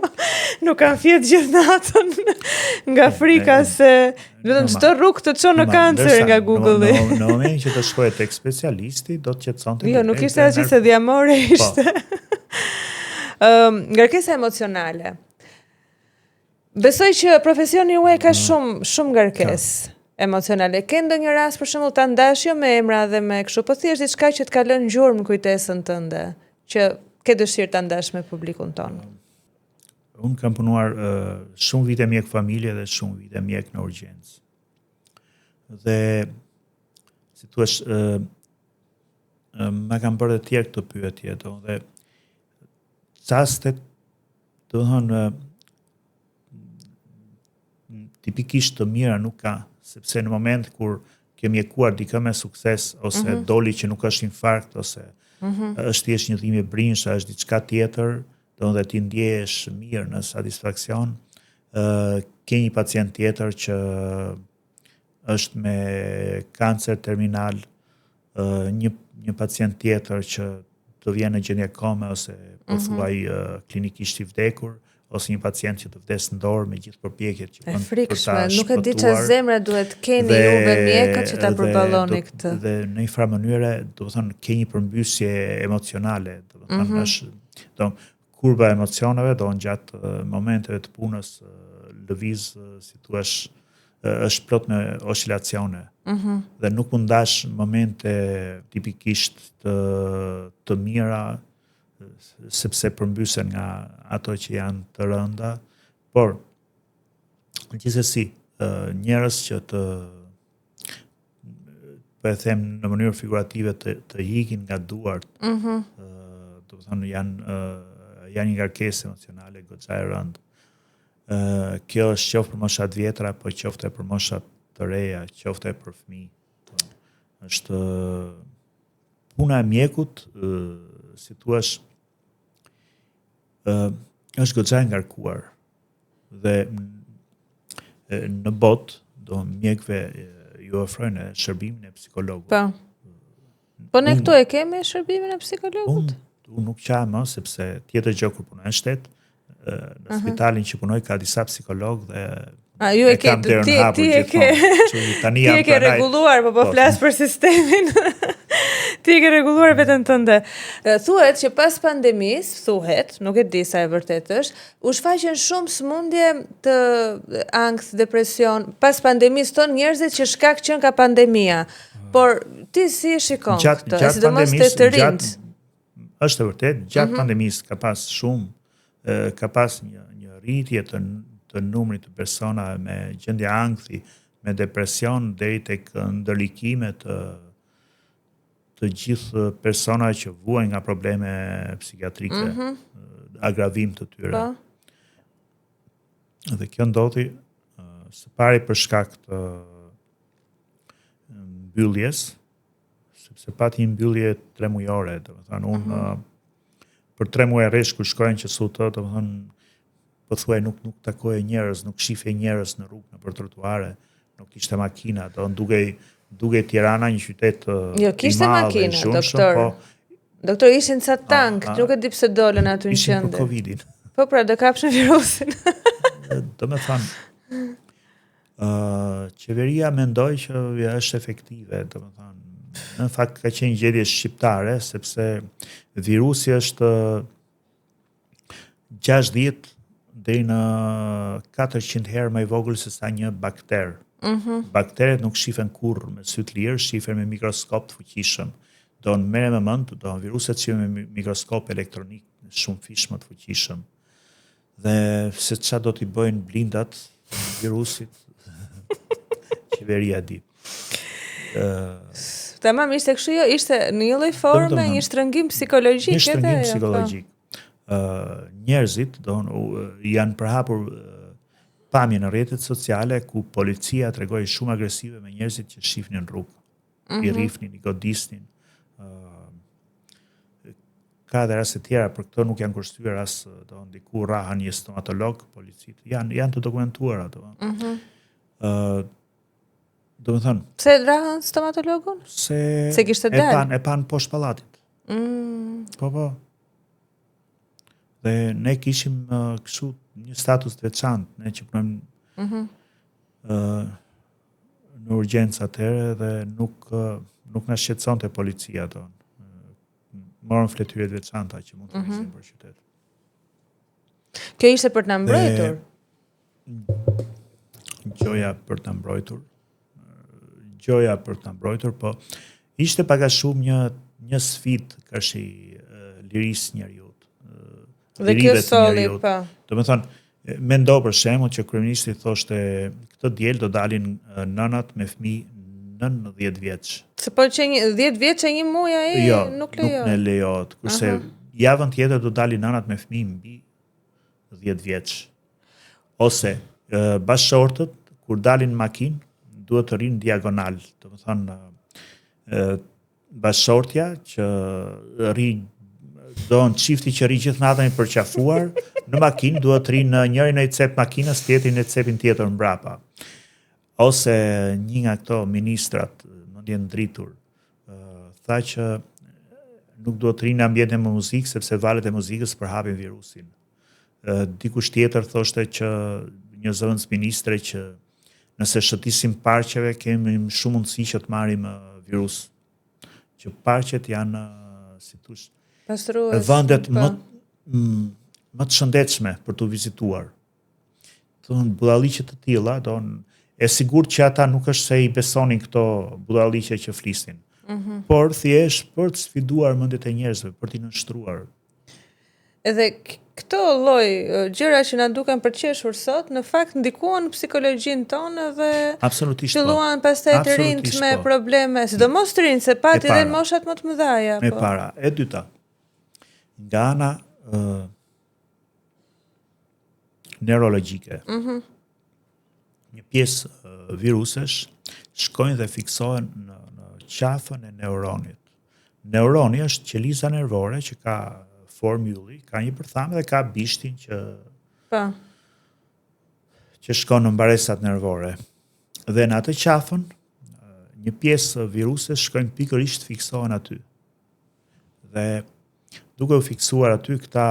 Nuk kam fjet gjithë natën nga frika se vetëm çdo rrugë të çon në kancer nga Google-i. Në momentin që të shkoje tek specialisti, do të qetësonte. Jo, nuk ishte asgjë se diamore ishte. Ngarkesa emocionale. Besoj që profesioni juaj ka shumë ngarkesë emocionale. Ke ndonjë rast për shembull ta ndash jo me emra dhe me kështu, po thjesht diçka që të ka lënë gjurmë në kujtesën tënde, që ke dëshirë ta ndash me publikun tonë? Unë kam punuar shumë vite mjek familje dhe shumë vite mjek në urgjencë. Dhe si thua, ma kam bërë të tjerë këtë pyetje, dhe çastet, do të thonë, tipikisht të mira nuk ka, sepse në moment kur ke mjekuar dikë me sukses, ose doli që nuk është infarkt, ose është thjesht një dhimbje brinjshe, është diçka tjetër, dhe ti ndjehesh mirë në satisfaksion, ke një pacient tjetër që është me kancer terminal, një pacient tjetër që të vjen në gjendje kome ose po thuaj klinikisht i vdekur, ose një pacient që të vdes në dorë me gjithë përpjekjet që bën për ta shpëtuar. Nuk e di çfarë zemra duhet keni juve mjekët që ta përballoni këtë. Dhe në një farë mënyre, do të thonë, ke një përmbysje emocionale, do të thonë është kurba e emocioneve, do në gjatë momenteve të punës lëviz, si thuash, është plot me oscilacione. Dhe nuk mund dash momente tipikisht të mira, sepse përmbysen nga ato që janë të rënda, por gjithsesi njerëz që të po e them në mënyrë figurative të hikin nga duart, do të thonë janë një ngarkesë emocionale goxha e rëndë. Kjo është qoftë për moshat vjetra, po qoftë për moshat të reja, qoftë për fëmijë. Është puna e mjekut, si thuash, është goxha e ngarkuar. Dhe në botë, do mjekëve ju ofrojnë shërbimin e psikologut. Po ne këtu e kemi shërbimin e psikologut? Unë nuk qajmë, sepse tjetër gjë kur punoj në shtet, në spitalin që punoj ka disa psikolog dhe ju e ke, ti e ke reguluar, po flas për sistemin. Ti e ke reguluar veten tënde. Thuhet që pas pandemisë, nuk e di sa e vërtet është, u shfaqen shumë sëmundje të ankth, depresion. Pas pandemisë tonë njerëzit që shkak qenë ka pandemia. Por ti si e shikon këtë? Sidomos të rinjt. Është e vërtet, gjatë pandemisë ka pas shumë, ka pas një rritje të numrit të persona me gjendje ankthi, me depresion, deri tek ndërlikime të gjithë persona që vuajnë nga probleme psikiatrike, agravim të tyre. Dhe kjo ndodhi së pari për shkak të mbylljes, sepse pati një mbyllje 3 mujore, domethënë unë për 3 muaj rresh kur shkojnë që sutë, domethënë po thuaj nuk takoje njerëz, nuk shifje njerëz në rrugë, nëpër trotuare, nuk kishte makina, duke Tirana një qytet jo, kishte makina, doktor. Doktor, ishin ca tank, nuk e di pse dolën aty në qendër. Ishin për Covidin. Po pra, do kapshin virusin. Domethënë, qeveria mendoj që është efektive, domethënë. Në fakt ka qenë gjendje shqiptare, sepse virusi është 60 deri në 400 herë më i vogël se sa një bakter. Bakteret nuk shifen kurrë me sy të lirë, shifen me mikroskop të fuqishëm. Do në merre me mend, do viruset që me mikroskop elektronik shumë fish më të fuqishëm. Dhe se çfarë do t'i bëjnë blindat virusit, qeveria di. Tamam, ishte kështu, jo, ishte në një lloj forme, një shtrëngim psikologjik. Një shtrëngim psikologjik. Njerëzit janë përhapur pamje në rrjetet sociale ku policia tregoi shumë agresive me njerëzit që shifnin në rrugë. I rrifnin, i godisnin. Ka dhe raste tjera, për këto nuk janë kushtyer as diku rahan një stomatolog, policit. Janë të dokumentuar ato. Do të thënë. Pse rahan stomatologun? Se kishte dalë. E pan poshtë pallatit. Po. Dhe ne kishim kështu një status të veçantë, ne që punojmë në urgjencë atëherë dhe nuk na shqetësonte policia ato. Morën fletyrë të veçanta që mund të visin për qytet. Kjo ishte për ta mbrojtur. Gjoja për ta mbrojtur, po ishte pak a shumë një sfidë kashi lirisë njeriut. Dhe kjo solli, po. Do të thonë, mendo për shembull që kryeministri thoshte këtë diel do dalin nënat me fëmijë nën 10 vjeç. Se po që 10 vjeç e 1 muaj ai nuk lejohet. Nuk ne lejohet. Kurse javën tjetër do dalin nënat me fëmijë mbi 10 vjeç. Ose bashkëshortët kur dalin në makinë duhet të rinë diagonal, do të thonë bashortja që çifti që rri gjithë natën i përqafuar, në makinë duhet të rinë njëri në i cep makinës, tjetri në cepin tjetër mbrapa. Ose një nga këto ministrat, mendje ndritur, tha që nuk duhet të rinë në ambientin me muzikë sepse valët e muzikës përhapin virusin. Dikush tjetër thoshte që një zëvendës ministre që nëse shëtisim parqeve kemi shumë mundësi që të marrim virus. Që parqet janë, si thosh, vendet më të shëndetshme për të vizituar. Thonë budalliqe të tilla, e sigurt që ata nuk është se i besonin këto budalliqe që flisin. Por thjesht për të sfiduar mendjet e njerëzve, për t'i nënshtruar. Edhe këto lloj gjëra që na duken për qeshur sot, në fakt ndikuan psikologjinë tonë dhe filluan pastaj të rinjt me probleme, sidomos të rinjt, se pati edhe në moshat më të mëdha. Me para, e dyta. Nga ana neurologjike. Një pjesë virusesh shkojnë dhe fiksohen në qafën e neuronit. Neuroni është qeliza nervore që ka formë ylli, ka një përthamë dhe ka bishtin që shkon në mbaresat nervore. Dhe në atë qafën, një pjesë viruses shkojnë pikërisht fiksohen aty. Dhe duke u fiksuar aty, këta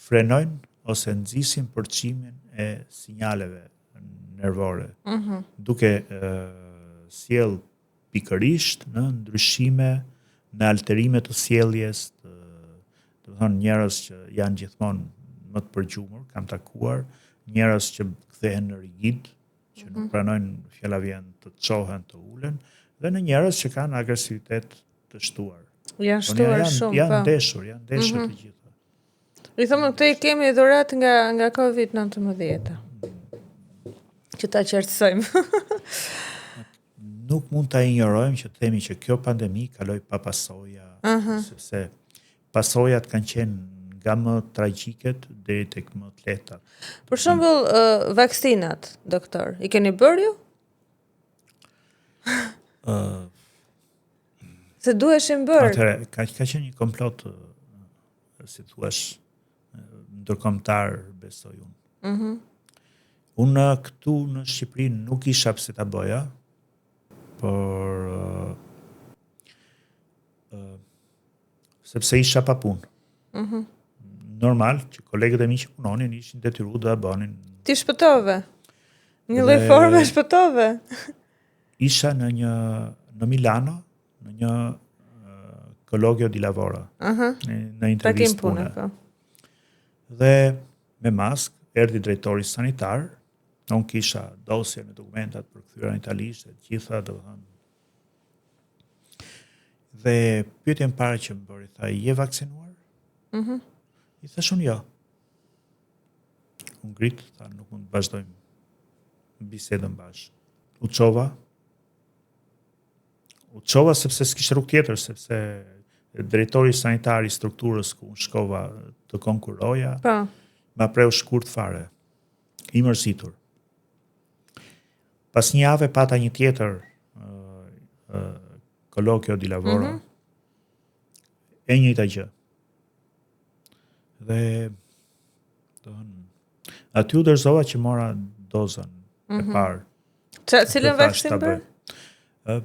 frenojnë ose nxisin përçimin e sinjaleve nervore. Duke sjell pikërisht në ndryshime, në alterime të sjelljes, do të thonë njerëz që janë gjithmonë më të përgjumur, kam takuar njerëz që kthehen në rigid, që nuk pranojnë fjallavjen të çohen, të ulen, dhe në njerëz që kanë agresivitet të shtuar. Janë shtuar shumë, janë ndeshur të gjitha. I thonë këto i kemi dhurat nga COVID-19. Që ta qartësojmë. Nuk mund ta injorojmë që themi që kjo pandemi kaloi pa pasoja, sepse pasojat kanë qenë nga më tragjiket deri tek më të lehtat. Për shembull, vaksinat, doktor, i keni bërë ju? Se duheshin bërë. Atëherë, ka qenë një komplot, si thua, ndërkombëtar, besoj unë. Unë këtu në Shqipëri nuk isha pse ta bëja, por sepse isha pa punë. Normal që kolegët e mi që punonin ishin detyruar të bënin. Ti shpëtove? Një lloj forme shpëtove? Isha në Milano, në një colloquio di lavoro, në intervistë pune. Dhe me mask, erdhi drejtori sanitar, unë kisha dosje me dokumentat për kthyer në italisht, gjitha do të thonë. Dhe pyetjen parë që më bëri, tha, je vaksinuar? I thash unë jo. Unë ngrit, tha, nuk mund të vazhdojmë bisedën bashkë. U çova sepse s'kishte rrugë tjetër, sepse drejtori sanitar i strukturës ku unë shkova të konkuroja, ma preu shkurt fare, i mërzitur. Pas një jave pata një tjetër colloquio di lavoro, e njëjta gjë. Dhe aty u dorëzova që mora dozën e parë. Cilën vaksin bërë?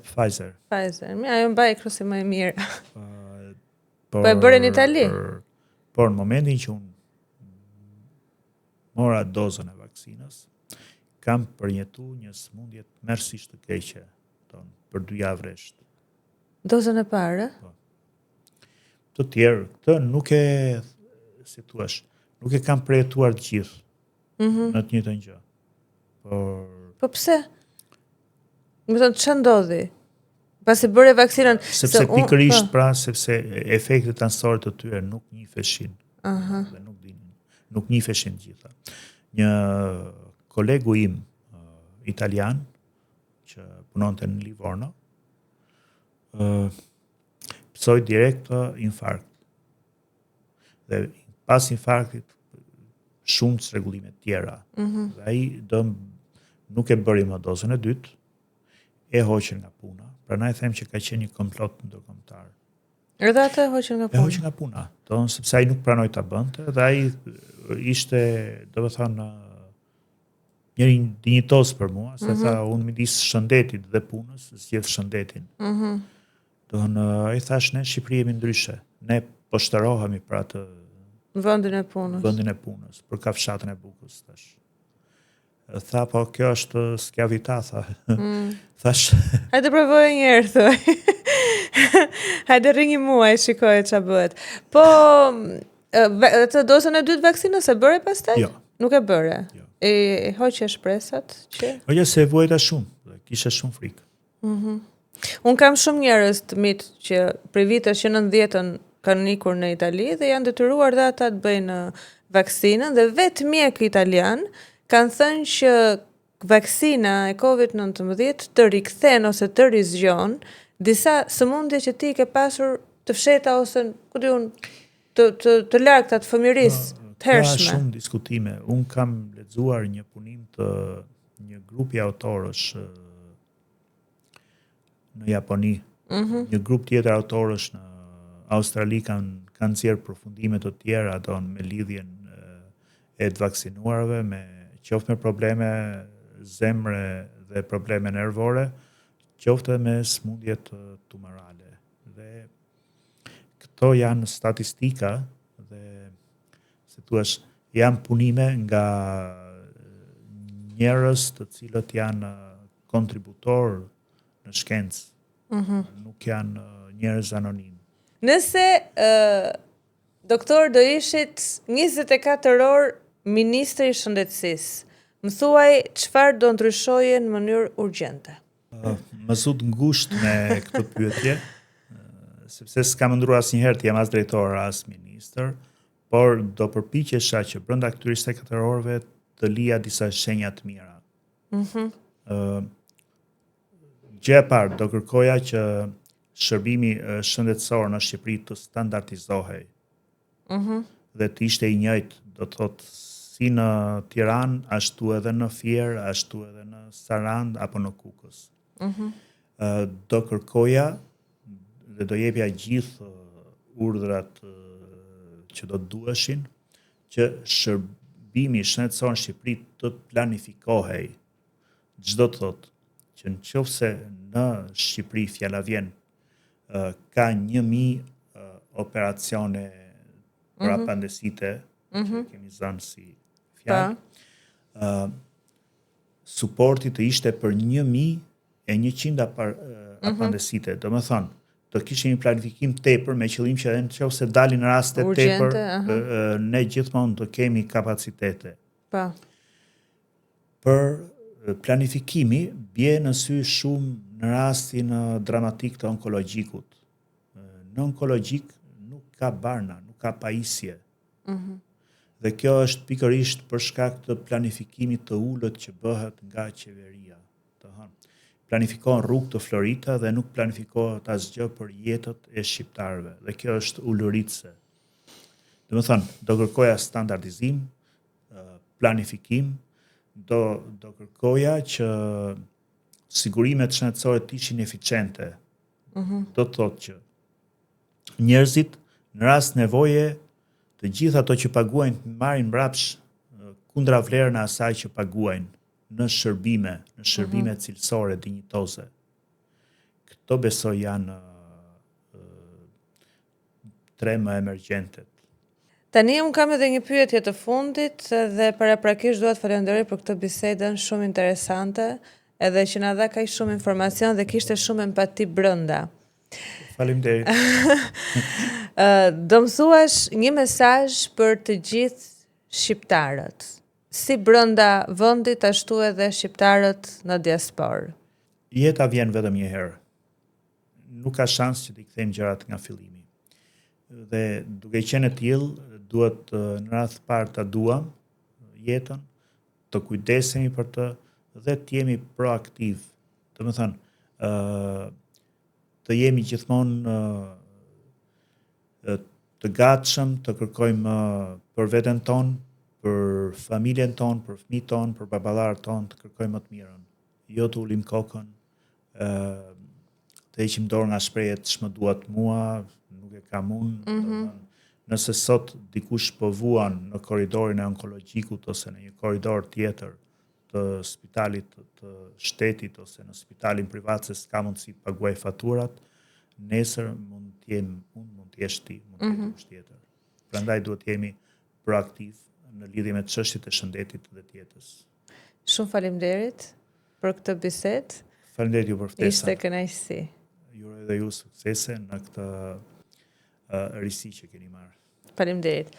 Pfizer. Ajo mbaj krusi më e mirë. Po e bërë në Itali? Por në momentin që unë mora dozën e vaksinës, kam përjetu një smundje tmerrsisht të keqe për 2 javë rresht. Dozën e parë? Të tjerë, këtë nuk e, si thua, nuk e kam përjetuar të gjithë në të njëjtën gjë. Po pse? Më thonë, ç'a ndodhi? Pasi bëre vaksinën, sepse pikërisht sepse efektet anësore të tyre nuk njiheshin. Dhe nuk njiheshin gjitha. Një kolegu im italian që punonte në Livorno psoi direkt infarkt. Dhe pas infarktit shumë çrregullime të tjera. Dhe ai nuk e bëri më dozën e dytë, e hoqën nga puna. Prandaj them që ka qenë një komplot ndërkombëtar. Edhe atë hoqën nga E puna. hoqën nga puna. Sepse ai nuk pranoi ta bënte dhe ai ishte, domethënë, njëri dinjitos për mua, se tha unë midis shëndetit dhe punës, zgjedh shëndetin. Ai thash ne në Shqipëri jemi ndryshe. Ne po shtarohemi për atë Vendin e punës. Për kafshatën e Bukës, thash. Tha, po kjo është skjavita, tha. Thash, hajde provoj një herë, thoj. Hajde rri një muaj, shikoj ç'a bëhet. Po, të dozën e dytë vaksinës e bëre pastaj? Jo. Nuk e bëre? Jo. E hoqe shpresat që? Oja se e vuajta shumë, dhe kisha shumë frikë. Unë kam shumë njerëz të mitë që prej viteve që 90-ën kanë ikur në Itali dhe janë detyruar dhe ata të bëjnë vaksinën dhe vetë mjekë italian kanë thënë që vaksina e COVID-19 të rikthen ose të rizgjon disa sëmundje që ti ke pasur të fsheta ose ku di unë të largta të fëmijërisë të hershme. Ka shumë diskutime. Unë kam lexuar një punim të një grupi autorësh në Japoni, një grup tjetër autorësh në Australi kanë nxjerrë përfundime të tjera me lidhjen e të vaksinuarve, qoftë me probleme zemre dhe probleme nervore, qoftë me smundje tumorale. Dhe këto janë statistika dhe si thua janë punime nga njerëz të cilët janë kontributor në shkencë. Nuk janë njerëz anonim. Nëse doktor do ishit 24 orë ministri i shëndetësisë, më thuaj çfarë do ndryshoje në mënyrë urgjente? Më zut ngushtë me këtë pyetje, sepse s'kam ndruar asnjëherë të jem as drejtor as ministër, por do përpiqesha që brenda këtyre 24 orëve të lija disa shenja të mira. Gjë e parë, do kërkoja që shërbimi shëndetësor në Shqipëri të standardizohej. Dhe të ishte i njëjtë, do të thotë si në Tiranë, ashtu edhe në Fier, ashtu edhe në Sarand apo në Kukës. Do kërkoja dhe do jepja gjithë urdhrat që do të duheshin që shërbimi shëndetësor në Shqipëri të planifikohej. Çdo të thotë që nëse në Shqipëri fjala vjen ka 1000 operacione për apandesite, që kemi zënë si fjalë, suporti të ishte për 1100 apandesite. Do më thonë, do kishte një planifikim tepër me qëllim që edhe nëse dalin raste tepër, ne gjithmonë do kemi kapacitete. Për planifikimi bie në sy shumë në rastin dramatik të onkologjikut. Në onkologjik nuk ka barna, nuk ka pajisje. Dhe kjo është pikërisht për shkak të planifikimit të ulët që bëhet nga qeveria. Planifikohen rrugë të florita dhe nuk planifikohet asgjë për jetët e shqiptarëve. Dhe kjo është ulëritse. Do të thonë, do kërkoja standardizim, planifikim, do kërkoja që sigurimet shëndetësore të ishin eficiente. Do të thotë që njerëzit në rast nevoje të gjithë ato që paguajnë marrin mbrapsht kundra vlerën e asaj që paguajnë në shërbime cilësore dinjitoze. Këto besoj janë tre më emergjente. Tani unë kam edhe një pyetje të fundit dhe paraprakisht dua të falenderoj për këtë bisedën shumë interesante, edhe që na dha kaq shumë informacion dhe kishte shumë empati brenda. Faleminderit. Do më thuash një mesazh për të gjithë shqiptarët, si brenda vendit ashtu edhe shqiptarët në diasporë. Jeta vjen vetëm një herë. Nuk ka shans që t'i kthejmë gjërat nga fillimi. Dhe duke qenë e tillë, duhet në radhë parë ta duam jetën, të kujdesemi për të dhe të jemi proaktiv. Do të thënë, të jemi gjithmonë të gatshëm, të kërkojmë për veten tonë, për familjen tonë, për fëmijët tonë, për baballarët tonë, të kërkojmë më të mirën. Jo të ulim kokën të heqim dorë nga shprehjet ç'më duat mua, nuk e kam unë. Domethënë, nëse sot dikush po vuan në korridorin e onkologjikut ose në një korridor tjetër të spitalit të shtetit ose në spitalin privat se s'ka mundësi të paguaj faturat, nesër mund të jem unë, mund të jesh ti, mund të jetë kush tjetër. Prandaj duhet të jemi proaktiv në lidhje me çështjet e shëndetit dhe të jetës. Shumë faleminderit për këtë bisedë. Faleminderit ju për ftesën. Ishte kënaqësi. Ju uroj dhe ju suksese në këtë risi që keni marrë. Faleminderit.